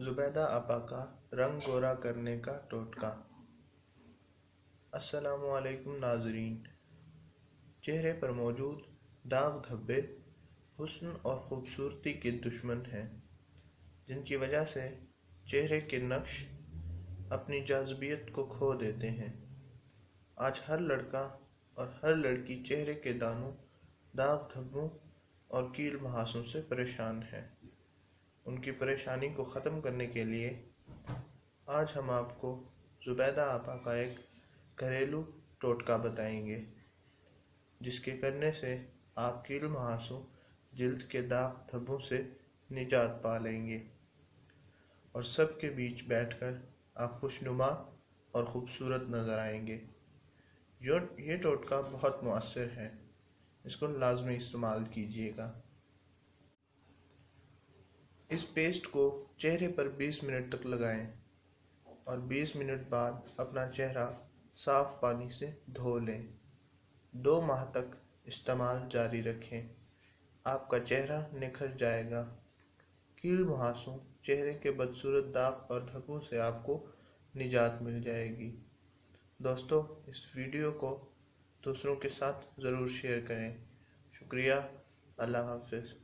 زبیدہ آپا کا رنگ گورا کرنے کا ٹوٹکا۔ السلام علیکم ناظرین۔ چہرے پر موجود داغ دھبے حسن اور خوبصورتی کے دشمن ہیں، جن کی وجہ سے چہرے کے نقش اپنی جاذبیت کو کھو دیتے ہیں۔ آج ہر لڑکا اور ہر لڑکی چہرے کے دانوں، داغ دھبوں اور کیل محاسوں سے پریشان ہے۔ ان کی پریشانی کو ختم کرنے کے لیے آج ہم آپ کو زبیدہ آپا کا ایک گھریلو ٹوٹکا بتائیں گے، جس کے کرنے سے آپ کیل محاسوں، جلد کے داغ دھبوں سے نجات پا لیں گے اور سب کے بیچ بیٹھ کر آپ خوشنما اور خوبصورت نظر آئیں گے۔ یہ ٹوٹکا بہت مؤثر ہے، اس کو لازمی استعمال کیجیے گا۔ اس پیسٹ کو چہرے پر 20 منٹ تک لگائیں اور 20 منٹ بعد اپنا چہرہ صاف پانی سے دھو لیں۔ 2 ماہ تک استعمال جاری رکھیں، آپ کا چہرہ نکھر جائے گا۔ کیل محاسوں، چہرے کے بدصورت داغ اور دھبوں سے آپ کو نجات مل جائے گی۔ دوستو، اس ویڈیو کو دوسروں کے ساتھ ضرور شیئر کریں۔ شکریہ۔ اللہ حافظ۔